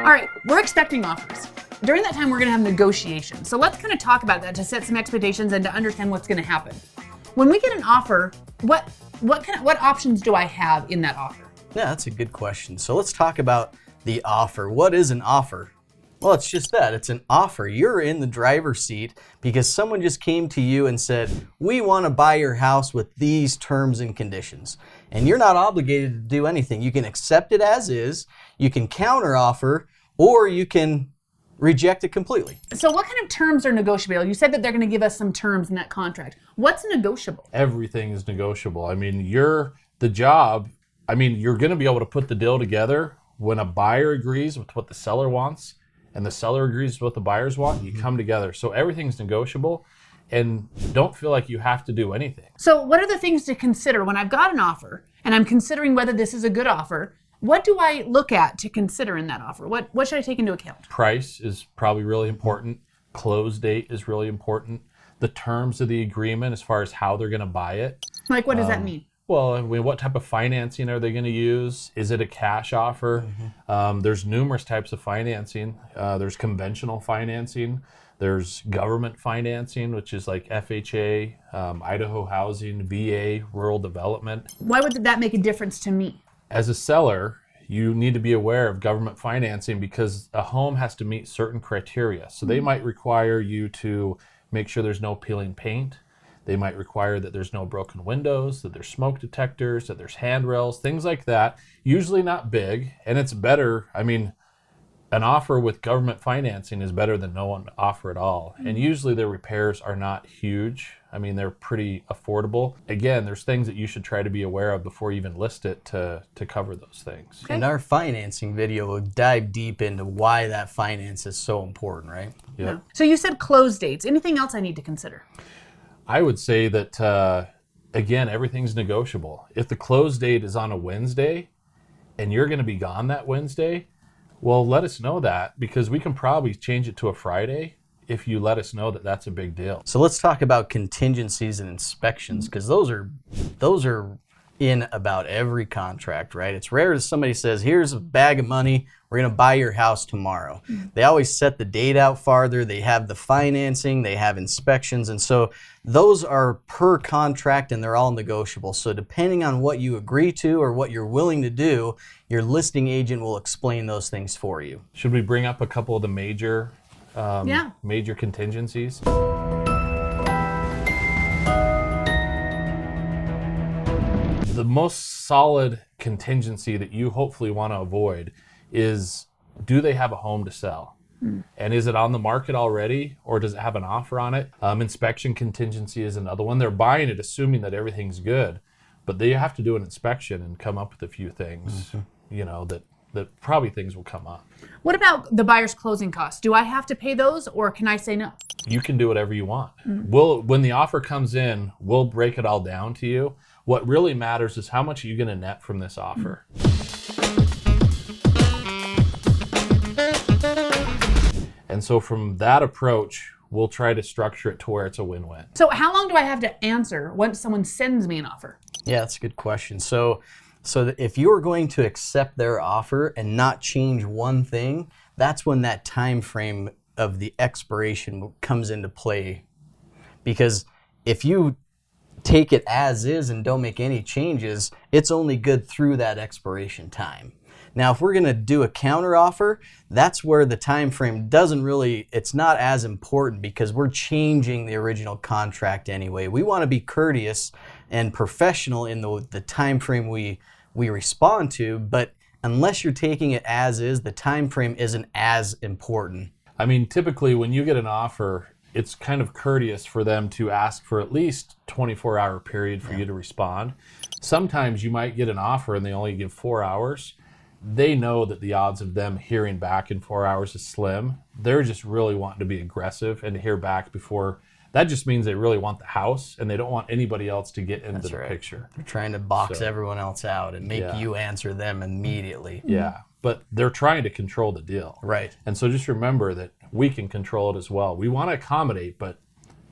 All right, we're expecting offers. During that time, we're gonna have negotiations. So let's kind of talk about that to set some expectations and to understand what's gonna happen. When we get an offer, what options do I have in that offer? Yeah, that's a good question. So let's talk about the offer. What is an offer? Well, it's just that. It's an offer. You're in the driver's seat because someone just came to you and said, we want to buy your house with these terms and conditions. And you're not obligated to do anything. You can accept it as is, you can counter offer, or you can reject it completely. So what kind of terms are negotiable? You said that they're going to give us some terms in that contract. What's negotiable? Everything is negotiable. I mean, you're going to be able to put the deal together when a buyer agrees with what the seller wants and the seller agrees with what the buyers want. You come together. So everything's negotiable, and don't feel like you have to do anything. So what are the things to consider when I've got an offer and I'm considering whether this is a good offer? What do I look at to consider in that offer? What should I take into account? Price is probably really important. Close date is really important. The terms of the agreement as far as how they're going to buy it. Like, what does that mean? Well, I mean, what type of financing are they going to use? Is it a cash offer? There's numerous types of financing. There's conventional financing. There's government financing, which is like FHA, Idaho housing, VA, rural development. Why would that make a difference to me? As a seller, you need to be aware of government financing because a home has to meet certain criteria. So they might require you to make sure there's no peeling paint. They might require that there's no broken windows, that there's smoke detectors, that there's handrails, things like that. Usually not big, and it's better. I mean, an offer with government financing is better than no offer at all. And usually their repairs are not huge. I mean, they're pretty affordable. Again, there's things that you should try to be aware of before you even list it to cover those things. In our financing video, we'll dive deep into why that finance is so important, right? Yeah. So you said close dates. Anything else I need to consider? I would say that, again, everything's negotiable. If the close date is on a Wednesday and you're going to be gone that Wednesday, well, let us know that because we can probably change it to a Friday if you let us know that that's a big deal. So let's talk about contingencies and inspections because those are in about every contract, right? It's rare that somebody says, here's a bag of money, we're going to buy your house tomorrow. They always set the date out farther. They have the financing, they have inspections. And so those are per contract and they're all negotiable. So depending on what you agree to or what you're willing to do, your listing agent will explain those things for you. Should we bring up a couple of the major contingencies? The most solid contingency that you hopefully want to avoid is, do they have a home to sell? And is it on the market already, or does it have an offer on it? Inspection contingency is another one. They're buying it assuming that everything's good, but they have to do an inspection and come up with a few things, that probably things will come up. What about the buyer's closing costs? Do I have to pay those or can I say no? You can do whatever you want. When the offer comes in, we'll break it all down to you. What really matters is how much are you going to net from this offer. And so from that approach, we'll try to structure it to where it's a win-win. So how long do I have to answer once someone sends me an offer? Yeah, that's a good question. So if you're going to accept their offer and not change one thing, that's when that time frame of the expiration comes into play. Because if you take it as is and don't make any changes, it's only good through that expiration time. Now, if we're going to do a counter offer, that's where the time frame it's not as important because we're changing the original contract anyway. We want to be courteous and professional in the time frame we respond to, but unless you're taking it as is, the time frame isn't as important. I mean, typically when you get an offer, it's kind of courteous for them to ask for at least 24-hour period for you to respond. Sometimes you might get an offer and they only give 4 hours. They know that the odds of them hearing back in 4 hours is slim. They're just really wanting to be aggressive and to hear back before. That just means they really want the house and they don't want anybody else to get into the picture. They're trying to box everyone else out and make you answer them immediately. Yeah, but they're trying to control the deal. Right. And so just remember that we can control it as well. We want to accommodate, but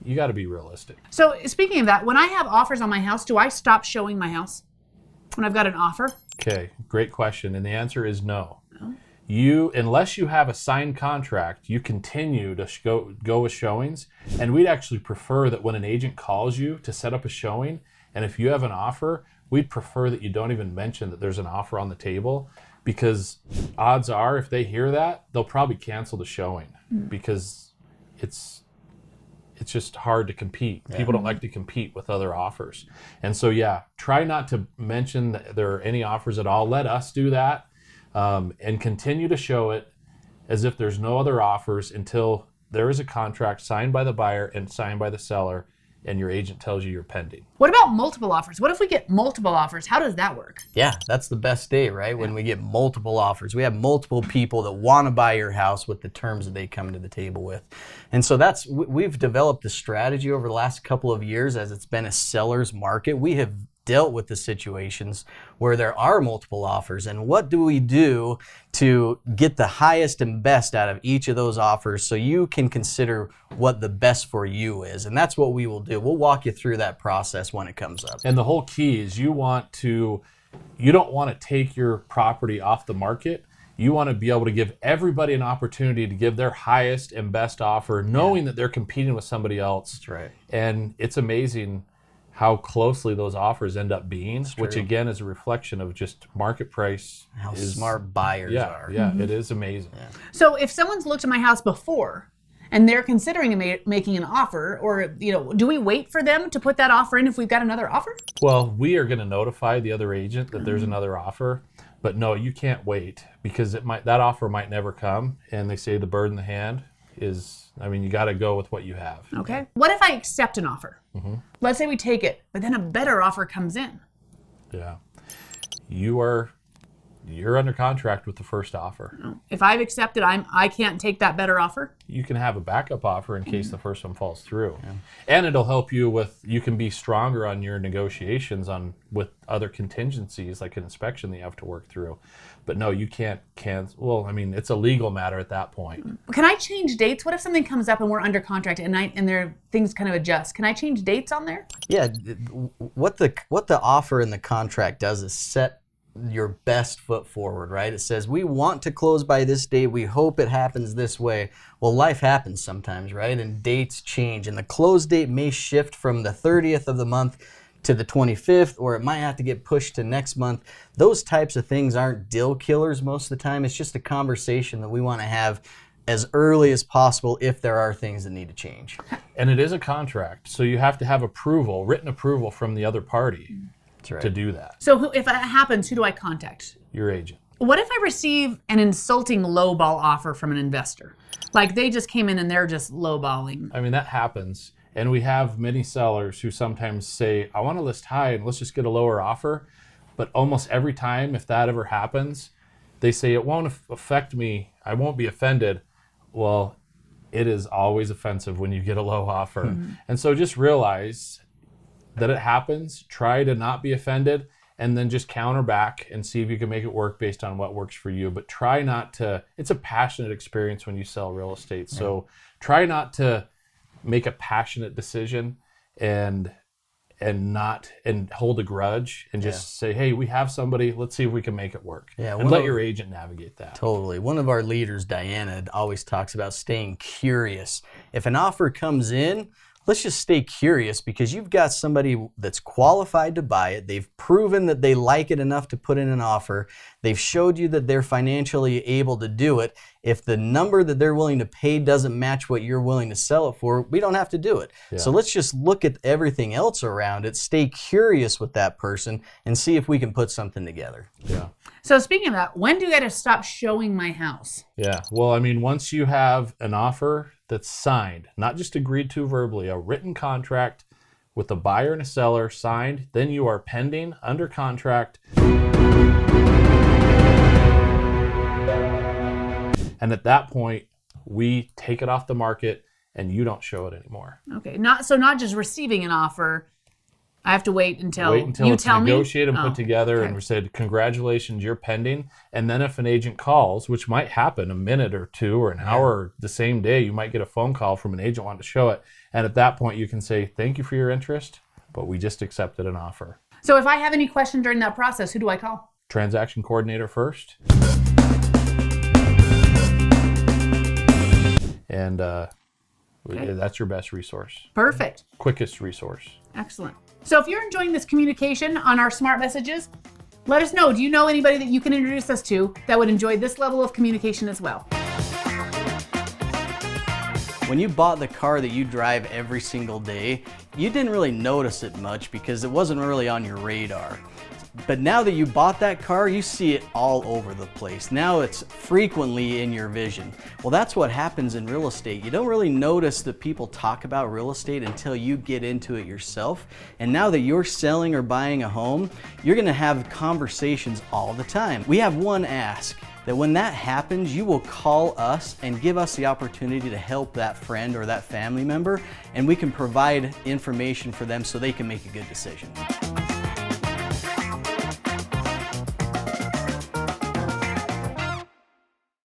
you got to be realistic. So speaking of that, when I have offers on my house, do I stop showing my house when I've got an offer? Okay, great question. And the answer is no. unless you have a signed contract, you continue to go with showings. And we'd actually prefer that when an agent calls you to set up a showing, and if you have an offer, we'd prefer that you don't even mention that there's an offer on the table, because odds are if they hear that, they'll probably cancel the showing because it's just hard to compete. Yeah. People don't like to compete with other offers. And so, try not to mention that there are any offers at all. Let us do that. And continue to show it as if there's no other offers until there is a contract signed by the buyer and signed by the seller, and your agent tells you you're pending. What about multiple offers? What if we get multiple offers? How does that work? Yeah, that's the best day, right? When we get multiple offers. We have multiple people that want to buy your house with the terms that they come to the table with. And so we've developed a strategy over the last couple of years as it's been a seller's market. We have dealt with the situations where there are multiple offers, and what do we do to get the highest and best out of each of those offers so you can consider what the best for you is. And that's what we will do. We'll walk you through that process when it comes up. And the whole key is you don't want to take your property off the market. You want to be able to give everybody an opportunity to give their highest and best offer, knowing that they're competing with somebody else. That's right. And it's amazing how closely those offers end up being, which again is a reflection of just market price. How smart buyers are. Yeah, it is amazing. Yeah. So if someone's looked at my house before and they're considering making an offer, or do we wait for them to put that offer in if we've got another offer? Well, we are going to notify the other agent that there's another offer, but no, you can't wait, because that offer might never come, and they say the bird in the hand is, you got to go with what you have. Okay. What if I accept an offer? Mm-hmm. Let's say we take it, but then a better offer comes in. Yeah. You're under contract with the first offer. If I've accepted, I can't take that better offer? You can have a backup offer in case the first one falls through. Yeah. And it'll help you you can be stronger on your negotiations with other contingencies like an inspection that you have to work through. But no, you can't cancel. Well, it's a legal matter at that point. Can I change dates? What if something comes up and we're under contract and things kind of adjust? Can I change dates on there? Yeah, what the offer in the contract does is set your best foot forward, right? It says, we want to close by this date. We hope it happens this way. Well, life happens sometimes, right? And dates change. And the close date may shift from the 30th of the month to the 25th, or it might have to get pushed to next month. Those types of things aren't deal killers most of the time. It's just a conversation that we want to have as early as possible if there are things that need to change. And it is a contract, so you have to have written approval from the other party. That's right. To do that. So if that happens, who do I contact? Your agent. What if I receive an insulting lowball offer from an investor? Like they just came in and they're just lowballing. That happens. And we have many sellers who sometimes say, I want to list high and let's just get a lower offer. But almost every time, if that ever happens, they say it won't affect me. I won't be offended. Well, it is always offensive when you get a low offer. Mm-hmm. And so just realize that it happens. Try to not be offended, and then just counter back and see if you can make it work based on what works for you. But try not to, it's a passionate experience when you sell real estate. So try not to make a passionate decision and hold a grudge and just say, hey, we have somebody, let's see if we can make it work. Yeah, and let your agent navigate that. Totally. One of our leaders, Diana, always talks about staying curious. If an offer comes in, let's just stay curious, because you've got somebody that's qualified to buy it. They've proven that they like it enough to put in an offer. They've showed you that they're financially able to do it. If the number that they're willing to pay doesn't match what you're willing to sell it for, we don't have to do it. Yeah. So let's just look at everything else around it, stay curious with that person, and see if we can put something together. Yeah. So speaking of that, when do you got to stop showing my house? Yeah. Well, once you have an offer that's signed, not just agreed to verbally, a written contract with a buyer and a seller signed, then you are pending, under contract. And at that point, we take it off the market and you don't show it anymore. Okay. Not just receiving an offer. I have to wait until you tell me? It's negotiated and put together, and we said, congratulations, you're pending. And then if an agent calls, which might happen a minute or two or an hour or the same day, you might get a phone call from an agent wanting to show it. And at that point, you can say, thank you for your interest, but we just accepted an offer. So if I have any question during that process, who do I call? Transaction coordinator first. And that's your best resource. Perfect. Quickest resource. Excellent. So if you're enjoying this communication on our smart messages, let us know. Do you know anybody that you can introduce us to that would enjoy this level of communication as well? When you bought the car that you drive every single day, you didn't really notice it much because it wasn't really on your radar. But now that you bought that car, you see it all over the place. Now it's frequently in your vision. Well, that's what happens in real estate. You don't really notice that people talk about real estate until you get into it yourself. And now that you're selling or buying a home, you're gonna have conversations all the time. We have one ask, that when that happens, you will call us and give us the opportunity to help that friend or that family member, and we can provide information for them so they can make a good decision.